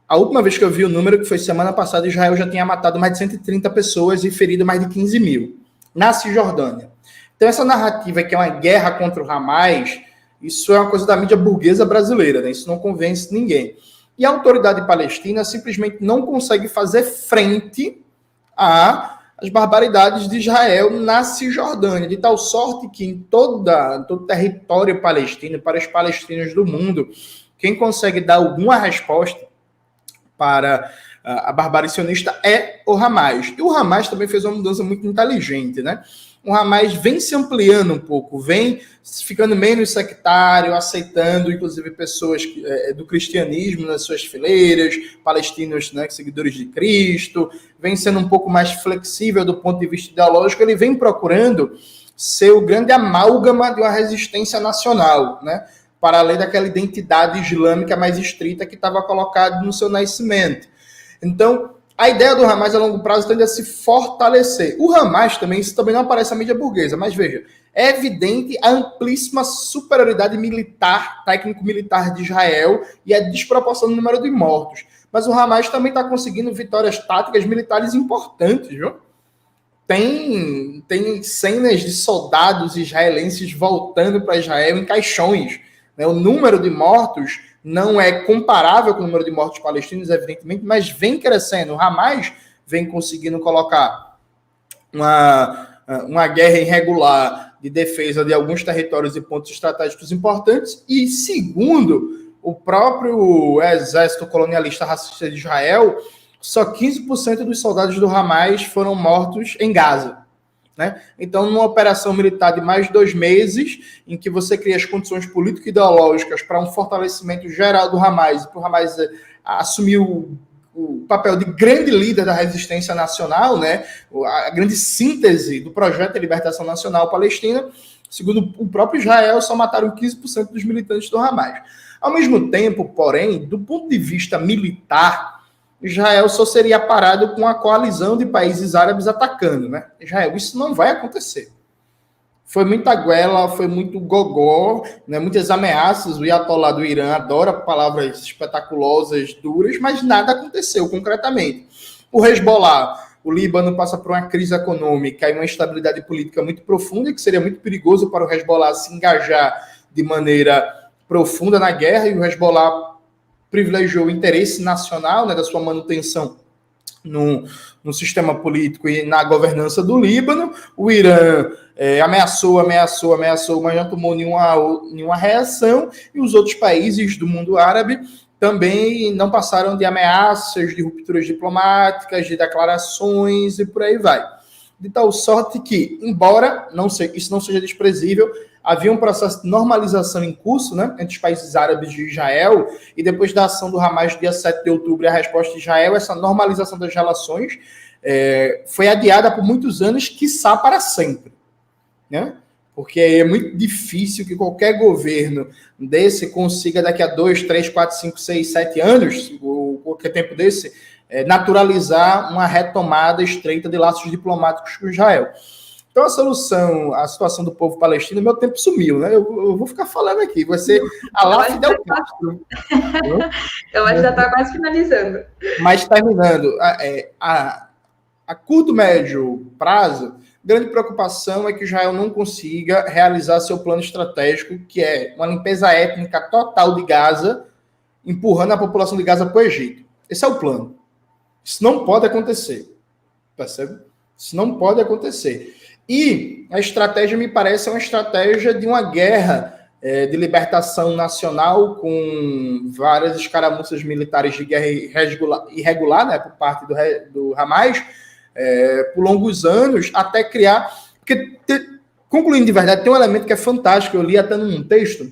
a última vez que eu vi o número, que foi semana passada, Israel já tinha matado mais de 130 pessoas e ferido mais de 15 mil na Cisjordânia. Então, essa narrativa que é uma guerra contra o Hamas, isso é uma coisa da mídia burguesa brasileira, né? Isso não convence ninguém. E a Autoridade Palestina simplesmente não consegue fazer frente às barbaridades de Israel na Cisjordânia, de tal sorte que em todo território palestino, para os palestinos do mundo, quem consegue dar alguma resposta para a barbárie sionista é o Hamas. E o Hamas também fez uma mudança muito inteligente, né? O Hamas vem se ampliando um pouco, vem ficando menos sectário, aceitando, inclusive, pessoas do cristianismo nas suas fileiras, palestinos, né, seguidores de Cristo, vem sendo um pouco mais flexível do ponto de vista ideológico, ele vem procurando ser o grande amálgama de uma resistência nacional, né? Para além daquela identidade islâmica mais estrita que estava colocada no seu nascimento. Então, a ideia do Hamas a longo prazo tende a se fortalecer. O Hamas também, isso também não aparece na mídia burguesa, mas veja, é evidente a amplíssima superioridade militar, técnico-militar de Israel e a desproporção do número de mortos. Mas o Hamas também está conseguindo vitórias táticas militares importantes, viu? Tem cenas de soldados israelenses voltando para Israel em caixões. O número de mortos não é comparável com o número de mortos palestinos, evidentemente, mas vem crescendo. O Hamas vem conseguindo colocar uma guerra irregular de defesa de alguns territórios e pontos estratégicos importantes. E, segundo o próprio exército colonialista racista de Israel, só 15% dos soldados do Hamas foram mortos em Gaza. Né? Então, numa operação militar de mais de 2 meses, em que você cria as condições político-ideológicas para um fortalecimento geral do Hamas, para o Hamas assumir o papel de grande líder da resistência nacional, né? A grande síntese do projeto de libertação nacional palestina, segundo o próprio Israel, só mataram 15% dos militantes do Hamas. Ao mesmo tempo, porém, do ponto de vista militar, Israel só seria parado com a coalizão de países árabes atacando, né? Israel, isso não vai acontecer. Foi muita goela, foi muito gogó, né? Muitas ameaças. O Ayatollah do Irã adora palavras espetaculosas, duras, mas nada aconteceu concretamente. O Hezbollah, o Líbano passa por uma crise econômica e uma instabilidade política muito profunda, que seria muito perigoso para o Hezbollah se engajar de maneira profunda na guerra, e o Hezbollah privilegiou o interesse nacional, né, da sua manutenção no sistema político e na governança do Líbano. O Irã ameaçou, mas não tomou nenhuma reação, e os outros países do mundo árabe também não passaram de ameaças, de rupturas diplomáticas, de declarações e por aí vai. De tal sorte que, embora isso não seja desprezível, havia um processo de normalização em curso, né, entre os países árabes de Israel, e depois da ação do Hamas, dia 7 de outubro, e a resposta de Israel, essa normalização das relações foi adiada por muitos anos, quiçá para sempre. Né? Porque é muito difícil que qualquer governo desse consiga, daqui a 2, 3, 4, 5, 6, 7 anos, ou qualquer tempo desse, naturalizar uma retomada estreita de laços diplomáticos com Israel. Então, a situação do povo palestino, meu tempo sumiu, né? Eu vou ficar falando aqui, vai ser a lá Fidel Castro. Eu acho que já está quase finalizando. Mas terminando, a curto, médio prazo, grande preocupação é que Israel não consiga realizar seu plano estratégico, que é uma limpeza étnica total de Gaza, empurrando a população de Gaza para o Egito. Esse é o plano. Isso não pode acontecer. Percebe? Isso não pode acontecer. E a estratégia, me parece, é uma estratégia de uma guerra de libertação nacional, com várias escaramuças militares de guerra irregular, né, por parte do Hamas, por longos anos, até criar... Porque, concluindo de verdade, tem um elemento que é fantástico, eu li até num texto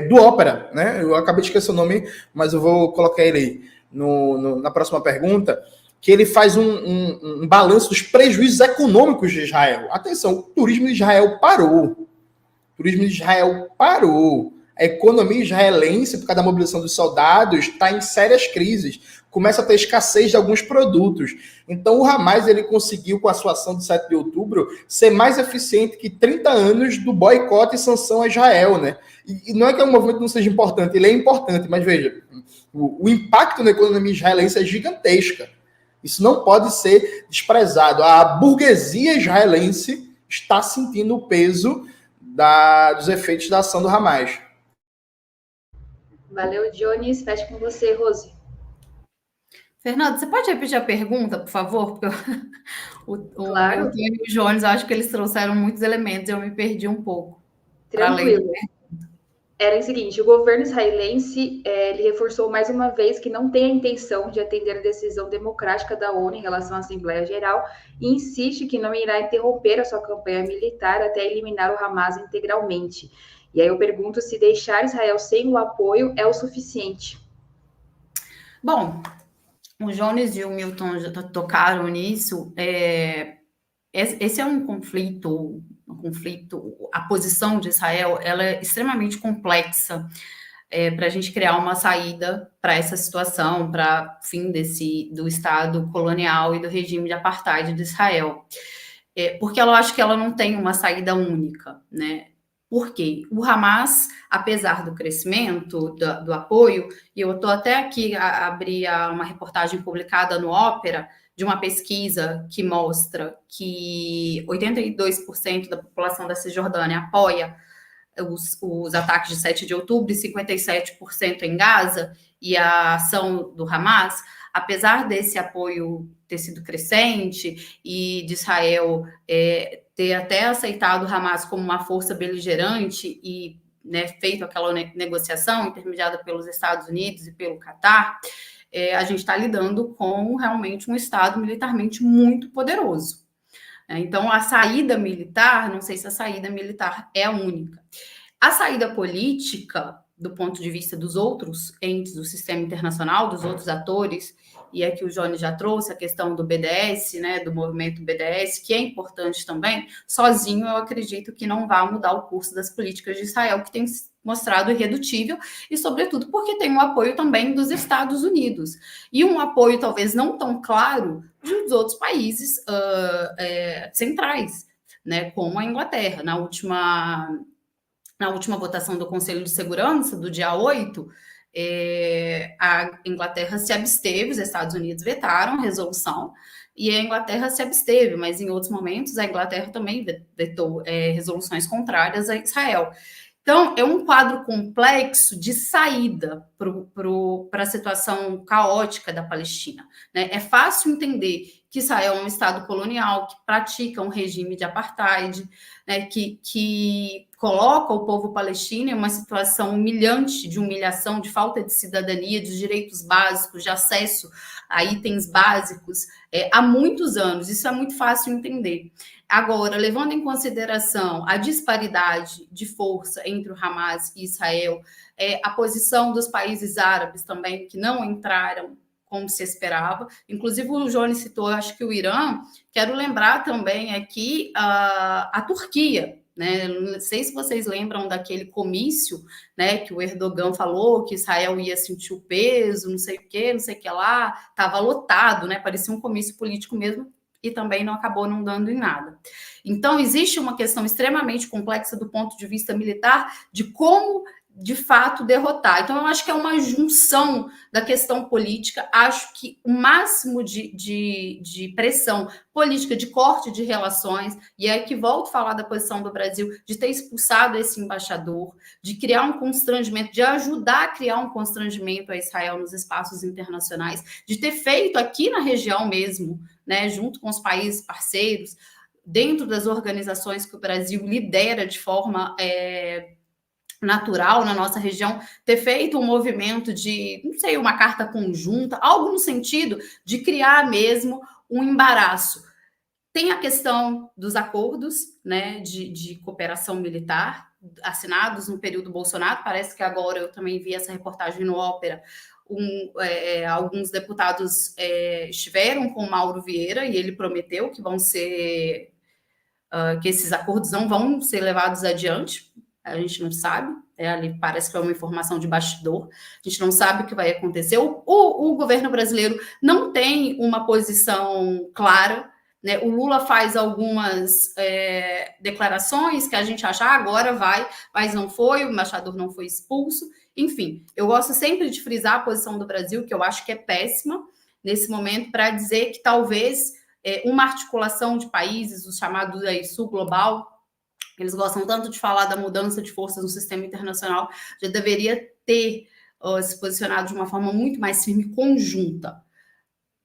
do Ópera, né? Eu acabei de esquecer o nome, mas eu vou colocar ele na próxima pergunta, que ele faz um balanço dos prejuízos econômicos de Israel. Atenção, o turismo de Israel parou. A economia israelense, por causa da mobilização dos soldados, está em sérias crises. começa a ter escassez de alguns produtos. Então, o Hamas ele conseguiu, com a sua ação de 7 de outubro, ser mais eficiente que 30 anos do boicote e sanção a Israel, né? E não é que o movimento não seja importante, ele é importante, mas veja, o impacto na economia israelense é gigantesca. Isso não pode ser desprezado. A burguesia israelense está sentindo o peso dos efeitos da ação do Hamas. Valeu, Jones. Fecha com você, Rose. Fernando, você pode repetir a pergunta, por favor? Porque Claro. E o Jones, eu acho que eles trouxeram muitos elementos e eu me perdi um pouco. Tranquilo. Era o seguinte, o governo israelense ele reforçou mais uma vez que não tem a intenção de atender a decisão democrática da ONU em relação à Assembleia Geral e insiste que não irá interromper a sua campanha militar até eliminar o Hamas integralmente. E aí eu pergunto se deixar Israel sem o apoio é o suficiente. Bom, o Jones e o Milton já tocaram nisso. Esse é um conflito, a posição de Israel, ela é extremamente complexa para a gente criar uma saída para essa situação, para fim do Estado colonial e do regime de apartheid de Israel. Porque eu acho que ela não tem uma saída única, né? Por quê? O Hamas, apesar do crescimento, do apoio, e eu estou até aqui abri uma reportagem publicada no Ópera, de uma pesquisa que mostra que 82% da população da Cisjordânia apoia os ataques de 7 de outubro e 57% em Gaza, e a ação do Hamas, apesar desse apoio ter sido crescente e de Israel ter até aceitado o Hamas como uma força beligerante e feito aquela negociação intermediada pelos Estados Unidos e pelo Catar, a gente está lidando com realmente um Estado militarmente muito poderoso. Então, a saída militar, não sei se a saída militar é a única. A saída política, do ponto de vista dos outros entes do sistema internacional, dos outros atores, e aqui o Johnny já trouxe a questão do BDS, né, do movimento BDS, que é importante também, sozinho eu acredito que não vai mudar o curso das políticas de Israel, que tem mostrado irredutível, e sobretudo porque tem um apoio também dos Estados Unidos, e um apoio talvez não tão claro dos outros países centrais, né, como a Inglaterra. Na última votação do Conselho de Segurança, do dia 8, a Inglaterra se absteve, os Estados Unidos vetaram a resolução, e a Inglaterra se absteve, mas em outros momentos a Inglaterra também vetou resoluções contrárias a Israel. Então, é um quadro complexo de saída para a situação caótica da Palestina, né? É fácil entender que Israel é um Estado colonial, que pratica um regime de apartheid, né? que coloca o povo palestino em uma situação humilhante, de humilhação, de falta de cidadania, de direitos básicos, de acesso a itens básicos há muitos anos. Isso é muito fácil entender. Agora, levando em consideração a disparidade de força entre o Hamas e Israel, a posição dos países árabes também, que não entraram como se esperava, inclusive o Johnny citou, acho que o Irã, quero lembrar também aqui a Turquia, né? Não sei se vocês lembram daquele comício, né, que o Erdogan falou que Israel ia sentir o peso, não sei o que lá, estava lotado, né? Parecia um comício político mesmo, e também não acabou não dando em nada. Então, existe uma questão extremamente complexa do ponto de vista militar de como, de fato, derrotar. Então, eu acho que é uma junção da questão política. Acho que o máximo de pressão política, de corte de relações, e é que volto a falar da posição do Brasil, de ter expulsado esse embaixador, de criar um constrangimento, de ajudar a criar um constrangimento a Israel nos espaços internacionais, de ter feito aqui na região mesmo, né, junto com os países parceiros, dentro das organizações que o Brasil lidera de forma natural na nossa região, ter feito um movimento de, não sei, uma carta conjunta, algo no sentido de criar mesmo um embaraço. Tem a questão dos acordos, né, de cooperação militar, assinados no período Bolsonaro. Parece que agora eu também vi essa reportagem no Ópera. Alguns deputados estiveram com Mauro Vieira e ele prometeu que que esses acordos não vão ser levados adiante. A gente não sabe, Ali parece que é uma informação de bastidor, a gente não sabe o que vai acontecer. O governo brasileiro não tem uma posição clara, né? O Lula faz algumas declarações que a gente acha agora vai, mas não foi, o embaixador não foi expulso. Enfim, eu gosto sempre de frisar a posição do Brasil, que eu acho que é péssima nesse momento, para dizer que talvez uma articulação de países, o chamado Sul Global, eles gostam tanto de falar da mudança de forças no sistema internacional, já deveria ter se posicionado de uma forma muito mais firme, conjunta,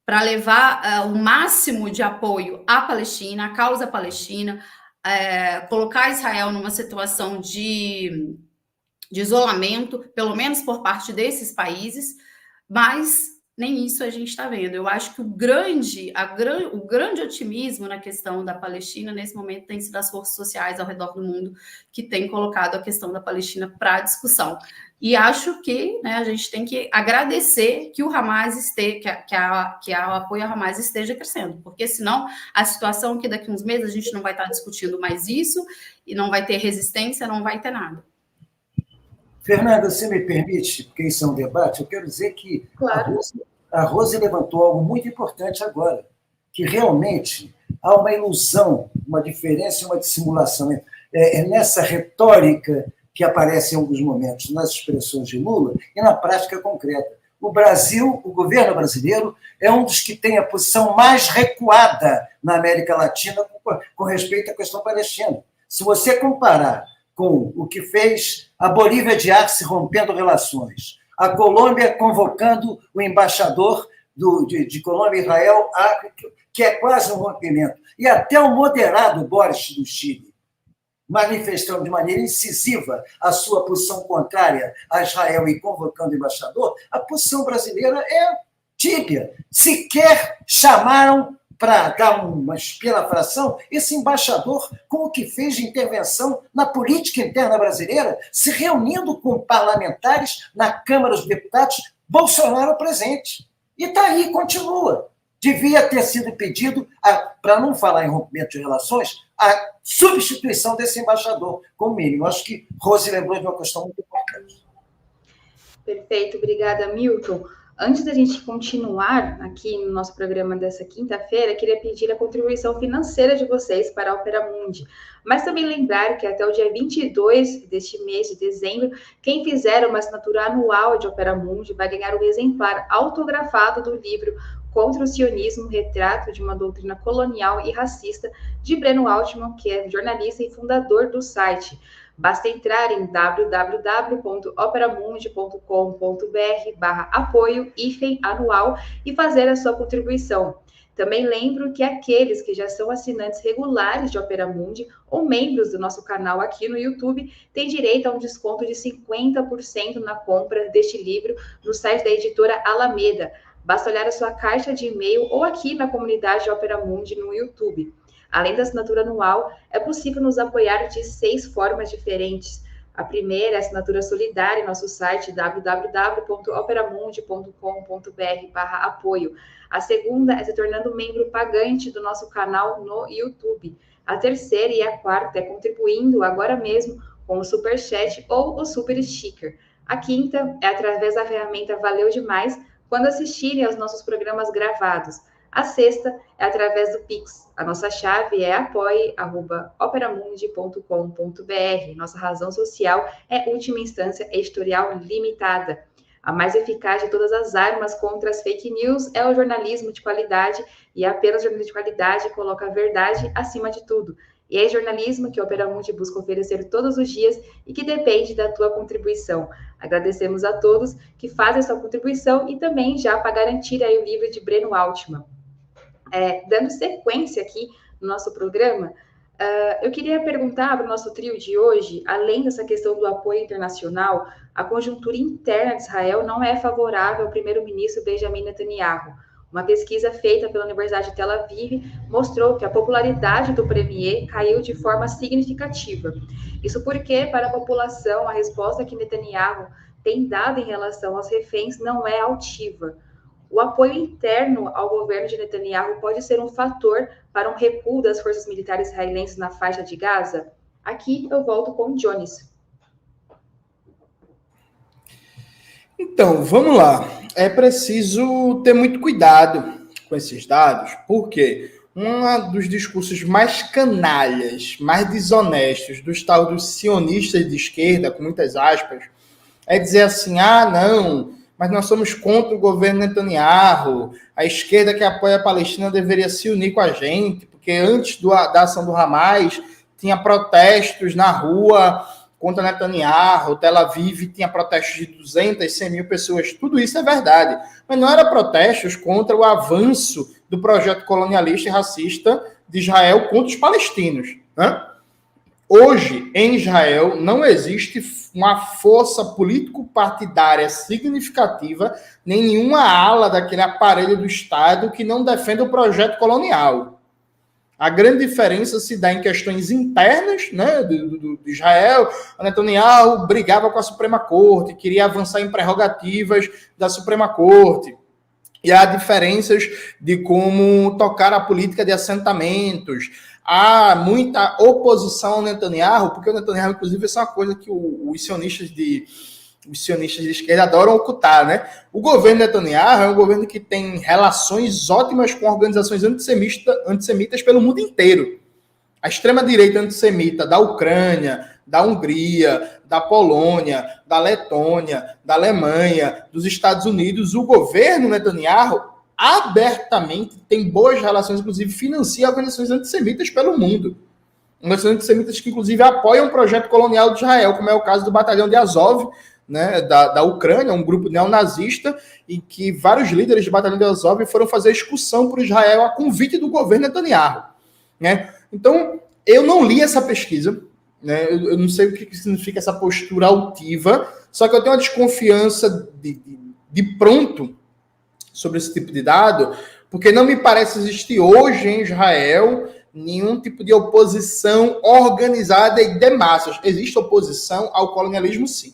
para levar o máximo de apoio à Palestina, à causa palestina, colocar Israel numa situação de isolamento, pelo menos por parte desses países, mas nem isso a gente está vendo. Eu acho que o grande otimismo na questão da Palestina, nesse momento, tem sido as forças sociais ao redor do mundo que têm colocado a questão da Palestina para discussão. E acho que, né, a gente tem que agradecer que o Hamas que o apoio a Hamas esteja crescendo, porque senão a situação que daqui a uns meses a gente não vai estar discutindo mais isso, e não vai ter resistência, não vai ter nada. Fernanda, se me permite, porque isso é um debate, eu quero dizer que claro. a Rose levantou algo muito importante agora, que realmente há uma ilusão, uma diferença e uma dissimulação. Nessa retórica que aparece em alguns momentos nas expressões de Lula e na prática concreta. O Brasil, o governo brasileiro, é um dos que tem a posição mais recuada na América Latina com respeito à questão palestina. Se você comparar com o que fez a Bolívia de Arce rompendo relações, a Colômbia convocando o embaixador de Colômbia e Israel, que é quase um rompimento, e até o moderado Boric do Chile, manifestando de maneira incisiva a sua posição contrária a Israel e convocando o embaixador, a posição brasileira é tíbia. Sequer chamaram para dar uma espelafração esse embaixador com o que fez de intervenção na política interna brasileira, se reunindo com parlamentares na Câmara dos Deputados, Bolsonaro presente. E está aí, continua. Devia ter sido pedido, para não falar em rompimento de relações, a substituição desse embaixador, como mínimo. Acho que Rose lembrou de uma questão muito importante. Perfeito, obrigada, Milton. Antes da gente continuar aqui no nosso programa dessa quinta-feira, queria pedir a contribuição financeira de vocês para a Opera Mundi. Mas também lembrar que até o dia 22 deste mês de dezembro, quem fizer uma assinatura anual de Opera Mundi vai ganhar um exemplar autografado do livro Contra o Sionismo, Retrato de uma Doutrina Colonial e Racista, de Breno Altman, que é jornalista e fundador do site. Basta entrar em www.operamundi.com.br/apoio-anual e fazer a sua contribuição. Também lembro que aqueles que já são assinantes regulares de Opera Mundi ou membros do nosso canal aqui no YouTube têm direito a um desconto de 50% na compra deste livro no site da editora Alameda. Basta olhar a sua caixa de e-mail ou aqui na comunidade de Opera Mundi no YouTube. Além da assinatura anual, é possível nos apoiar de 6 formas diferentes. A primeira é a assinatura solidária em nosso site www.operamundi.com.br/apoio. A segunda é se tornando membro pagante do nosso canal no YouTube. A terceira e a quarta é contribuindo agora mesmo com o Superchat ou o Super Sticker. A quinta é através da ferramenta Valeu Demais quando assistirem aos nossos programas gravados. A sexta é através do Pix. A nossa chave é apoie@operamundi.com.br. Nossa razão social é última instância editorial limitada. A mais eficaz de todas as armas contra as fake news é o jornalismo de qualidade, e apenas o jornalismo de qualidade coloca a verdade acima de tudo. E é jornalismo que a Opera Mundi busca oferecer todos os dias e que depende da tua contribuição. Agradecemos a todos que fazem essa contribuição e também já para garantir aí o livro de Breno Altman. Dando sequência aqui no nosso programa, eu queria perguntar para o nosso trio de hoje, além dessa questão do apoio internacional, a conjuntura interna de Israel não é favorável ao primeiro-ministro Benjamin Netanyahu. Uma pesquisa feita pela Universidade de Tel Aviv mostrou que a popularidade do premier caiu de forma significativa. Isso porque, para a população, a resposta que Netanyahu tem dado em relação aos reféns não é altiva. O apoio interno ao governo de Netanyahu pode ser um fator para um recuo das forças militares israelenses na faixa de Gaza? Aqui eu volto com o Jones. Então, vamos lá. É preciso ter muito cuidado com esses dados, porque um dos discursos mais canalhas, mais desonestos dos tal dos sionistas de esquerda, com muitas aspas, é dizer assim, não, mas nós somos contra o governo Netanyahu, a esquerda que apoia a Palestina deveria se unir com a gente, porque antes da ação do Hamas, tinha protestos na rua contra Netanyahu, Tel Aviv tinha protestos de 200, 100 mil pessoas, tudo isso é verdade, mas não era protestos contra o avanço do projeto colonialista e racista de Israel contra os palestinos, né? Hoje, em Israel, não existe uma força político-partidária significativa, nem nenhuma ala daquele aparelho do Estado que não defenda o projeto colonial. A grande diferença se dá em questões internas, né, de Israel. A Netanyahu brigava com a Suprema Corte, queria avançar em prerrogativas da Suprema Corte. E há diferenças de como tocar a política de assentamentos. Há muita oposição ao Netanyahu, porque o Netanyahu, inclusive, isso é uma coisa que os sionistas de esquerda adoram ocultar, né? O governo Netanyahu é um governo que tem relações ótimas com organizações antissemitas pelo mundo inteiro. A extrema-direita antissemita da Ucrânia, da Hungria, da Polônia, da Letônia, da Alemanha, dos Estados Unidos, o governo Netanyahu abertamente tem boas relações, inclusive financia organizações antissemitas pelo mundo. Organizações antissemitas que, inclusive, apoiam o projeto colonial de Israel, como é o caso do Batalhão de Azov, né, da Ucrânia, um grupo neonazista, em que vários líderes do Batalhão de Azov foram fazer excursão por Israel a convite do governo Netanyahu, né? Então, eu não li essa pesquisa, né? Eu não sei o que significa essa postura altiva, só que eu tenho uma desconfiança de pronto sobre esse tipo de dado, porque não me parece existir hoje em Israel nenhum tipo de oposição organizada e de massas. Existe oposição ao colonialismo, sim.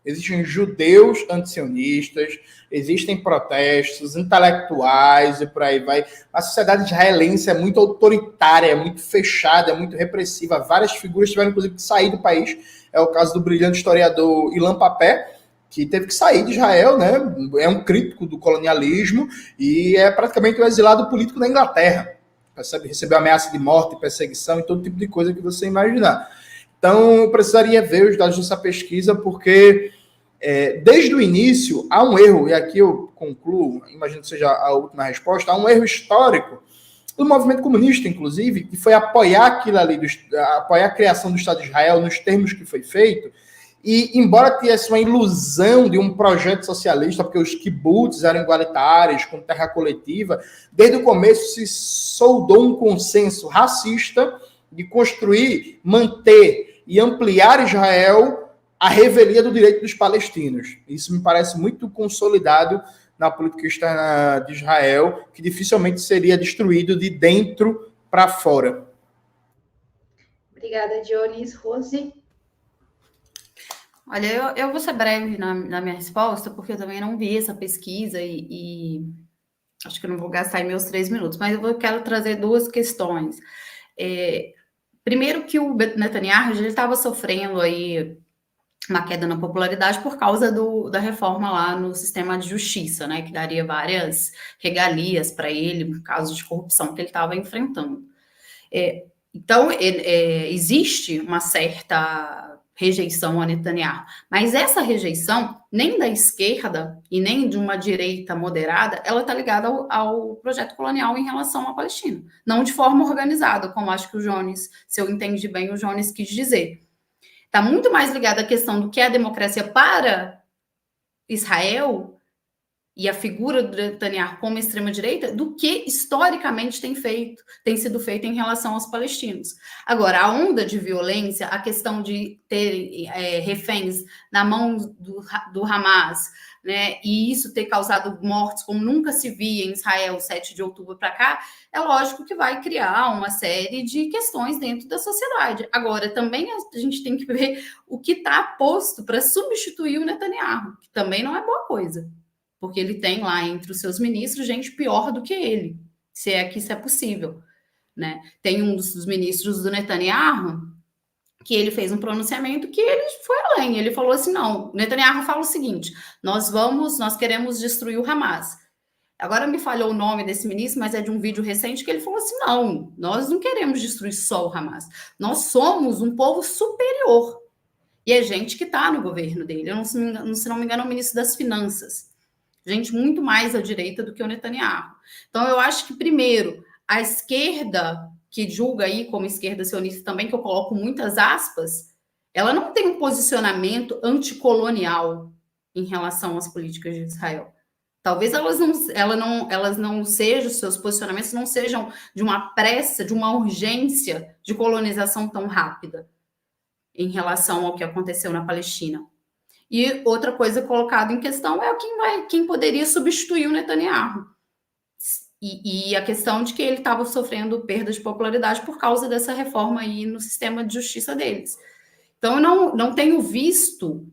Existem judeus antisionistas, existem protestos intelectuais e por aí vai. A sociedade israelense é muito autoritária, é muito fechada, é muito repressiva. Várias figuras tiveram, inclusive, que sair do país. É o caso do brilhante historiador Ilan Papé, que teve que sair de Israel, né? É um crítico do colonialismo e é praticamente um exilado político da Inglaterra. Recebeu ameaça de morte, perseguição e todo tipo de coisa que você imaginar. Então, eu precisaria ver os dados dessa pesquisa, porque desde o início há um erro, e aqui eu concluo, imagino que seja a última resposta, há um erro histórico do movimento comunista, inclusive, que foi apoiar aquilo ali, apoiar a criação do Estado de Israel nos termos que foi feito, e embora tivesse uma ilusão de um projeto socialista, porque os kibbutz eram igualitários, com terra coletiva, desde o começo se soldou um consenso racista de construir, manter e ampliar Israel à revelia do direito dos palestinos. Isso me parece muito consolidado na política externa de Israel, que dificilmente seria destruído de dentro para fora. Obrigada, Dionis. Rose? Olha, eu vou ser breve na minha resposta, porque eu também não vi essa pesquisa e acho que eu não vou gastar aí meus 3 minutos, mas eu quero trazer 2 questões. Primeiro que o Netanyahu ele estava sofrendo aí uma queda na popularidade por causa da reforma lá no sistema de justiça, né, que daria várias regalias para ele no caso de corrupção que ele estava enfrentando. Então, existe uma certa rejeição a Netanyahu, mas essa rejeição, nem da esquerda e nem de uma direita moderada, ela está ligada ao projeto colonial em relação à Palestina, não de forma organizada, como acho que o Jones, se eu entendi bem, o Jones quis dizer. Está muito mais ligada à questão do que é a democracia para Israel e a figura do Netanyahu como extrema-direita do que historicamente tem sido feito em relação aos palestinos. Agora, a onda de violência, a questão de ter reféns na mão do Hamas, né, e isso ter causado mortes como nunca se via em Israel, 7 de outubro para cá, é lógico que vai criar uma série de questões dentro da sociedade. Agora, também a gente tem que ver o que está posto para substituir o Netanyahu, que também não é boa coisa. Porque ele tem lá entre os seus ministros gente pior do que ele, se é que isso é possível, né? Tem um dos ministros do Netanyahu que ele fez um pronunciamento que ele foi além. Ele falou assim, não, Netanyahu fala o seguinte, nós queremos destruir o Hamas. Agora me falhou o nome desse ministro, mas é de um vídeo recente que ele falou assim, não, nós não queremos destruir só o Hamas, nós somos um povo superior. E é gente que está no governo dele, se não me engano, é o ministro das Finanças. Gente muito mais à direita do que o Netanyahu. Então, eu acho que, primeiro, a esquerda, que julga aí como esquerda sionista também, que eu coloco muitas aspas, ela não tem um posicionamento anticolonial em relação às políticas de Israel. Talvez elas não sejam, seus posicionamentos não sejam de uma pressa, de uma urgência de colonização tão rápida em relação ao que aconteceu na Palestina. E outra coisa colocada em questão é quem poderia substituir o Netanyahu. E a questão de que ele estava sofrendo perda de popularidade por causa dessa reforma aí no sistema de justiça deles. Então, eu não tenho visto,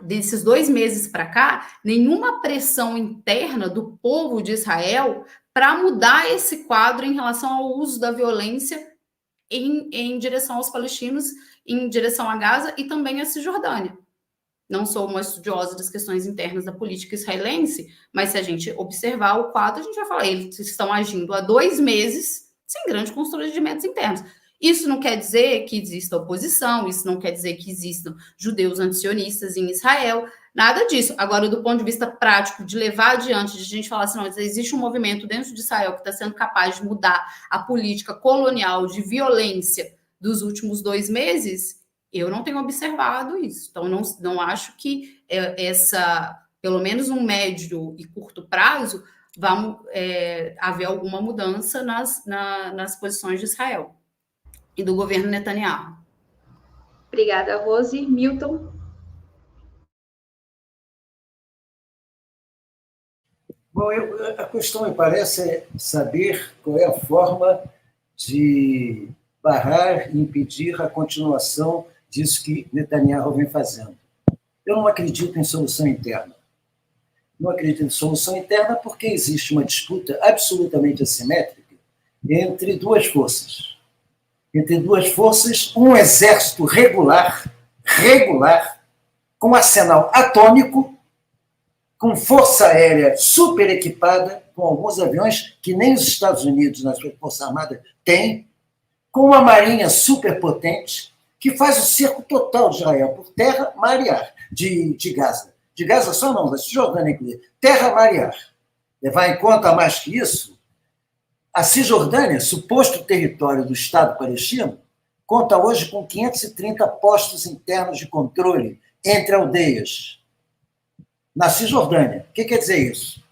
desses 2 meses para cá, nenhuma pressão interna do povo de Israel para mudar esse quadro em relação ao uso da violência em direção aos palestinos, em direção a Gaza e também a Cisjordânia. Não sou uma estudiosa das questões internas da política israelense, mas se a gente observar o quadro, a gente vai falar, eles estão agindo há 2 meses sem grandes constrangimentos internos. Isso não quer dizer que exista oposição, isso não quer dizer que existam judeus antisionistas em Israel, nada disso. Agora, do ponto de vista prático, de levar adiante, de a gente falar assim, não, existe um movimento dentro de Israel que está sendo capaz de mudar a política colonial de violência dos últimos 2 meses, eu não tenho observado isso. Então, não acho que pelo menos um médio e curto prazo, vai haver alguma mudança nas posições de Israel e do governo Netanyahu. Obrigada, Rose. Milton? Bom, a questão, me parece, é saber qual é a forma de barrar e impedir a continuação disso que Netanyahu vem fazendo. Eu não acredito em solução interna. Não acredito em solução interna porque existe uma disputa absolutamente assimétrica entre 2 forças. Entre 2 forças, um exército regular, com arsenal atômico, com força aérea super equipada, com alguns aviões que nem os Estados Unidos, na sua Força Armada, têm, com uma marinha superpotente, que faz o cerco total de Israel, por terra, mar e ar, de Gaza. De Gaza só não, da Cisjordânia, inclusive. Terra, mar e ar. Levar em conta mais que isso, a Cisjordânia, suposto território do Estado palestino, conta hoje com 530 postos internos de controle entre aldeias. Na Cisjordânia. O que quer dizer isso?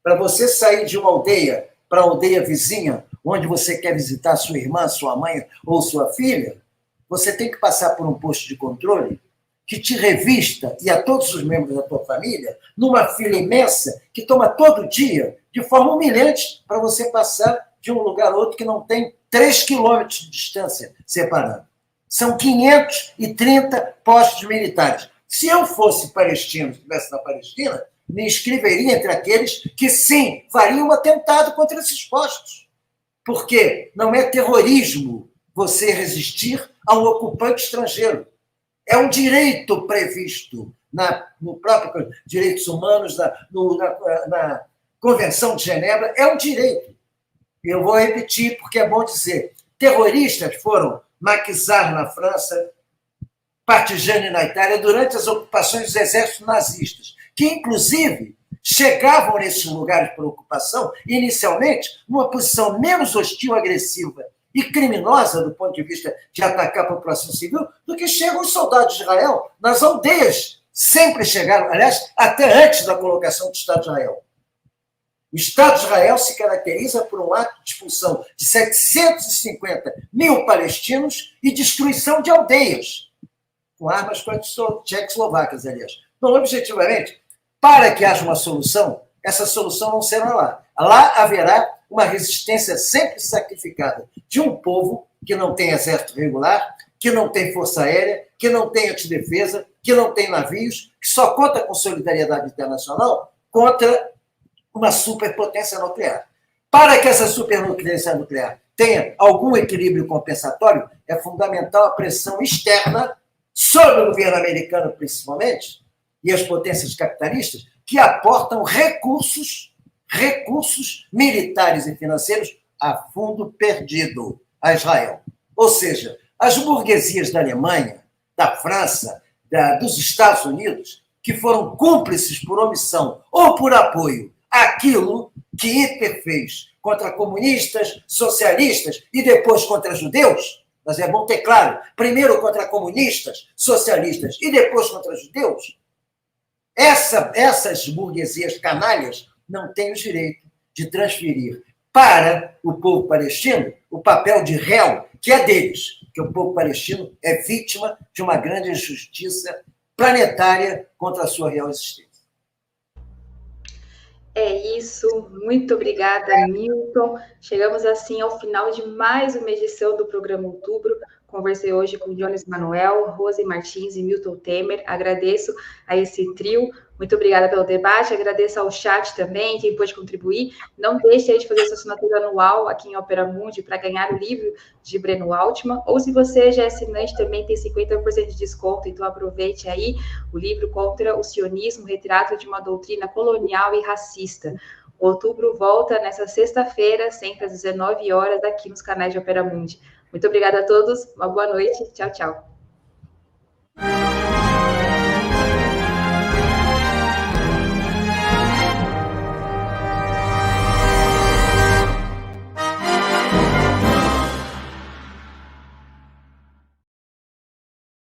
Para você sair de uma aldeia para a aldeia vizinha, onde você quer visitar sua irmã, sua mãe ou sua filha, você tem que passar por um posto de controle que te revista, e a todos os membros da tua família, numa fila imensa que toma todo dia, de forma humilhante, para você passar de um lugar a outro que não tem 3 quilômetros de distância separando. São 530 postos militares. Se eu fosse palestino, estivesse na Palestina, me inscreveria entre aqueles que, sim, fariam um atentado contra esses postos. Porque não é terrorismo você resistir a um ocupante estrangeiro. É um direito previsto no próprio Direitos Humanos, na Convenção de Genebra, é um direito. Eu vou repetir, porque é bom dizer. Terroristas foram Maquisard na França, Partigiani na Itália, durante as ocupações dos exércitos nazistas, que, inclusive, chegavam nesses lugares por ocupação, inicialmente, numa posição menos hostil, agressiva e criminosa, do ponto de vista de atacar a população civil, do que chegam os soldados de Israel nas aldeias. Sempre chegaram, aliás, até antes da colocação do Estado de Israel. O Estado de Israel se caracteriza por um ato de expulsão de 750 mil palestinos e destruição de aldeias, com armas tchecoslovacas, aliás. Então, objetivamente, para que haja uma solução, essa solução não será lá. Lá haverá uma resistência sempre sacrificada de um povo que não tem exército regular, que não tem força aérea, que não tem antidefesa, que não tem navios, que só conta com solidariedade internacional contra uma superpotência nuclear. Para que essa superpotência nuclear tenha algum equilíbrio compensatório, é fundamental a pressão externa sobre o governo americano, principalmente, e as potências capitalistas, que aportam recursos militares e financeiros a fundo perdido a Israel. Ou seja, as burguesias da Alemanha, da França, dos Estados Unidos, que foram cúmplices por omissão ou por apoio àquilo que Hitler fez contra comunistas, socialistas e depois contra judeus, mas é bom ter claro, primeiro contra comunistas, socialistas e depois contra judeus, essas burguesias canalhas não têm o direito de transferir para o povo palestino o papel de réu, que é deles, que o povo palestino é vítima de uma grande injustiça planetária contra a sua real existência. É isso, muito obrigada, Milton. Chegamos assim ao final de mais uma edição do programa Outubro. Conversei hoje com Jones Manuel, Rose Martins e Milton Temer. Agradeço a esse trio. Muito obrigada pelo debate. Agradeço ao chat também, quem pôde contribuir. Não deixe aí de fazer sua assinatura anual aqui em Opera Mundi para ganhar o livro de Breno Altman. Ou se você já é assinante, também tem 50% de desconto. Então aproveite aí o livro Contra o Sionismo, Retrato de uma Doutrina Colonial e Racista. O Outubro volta nessa sexta-feira, sempre às 19 horas, aqui nos canais de Opera Mundi. Muito obrigada a todos, uma boa noite, tchau, tchau.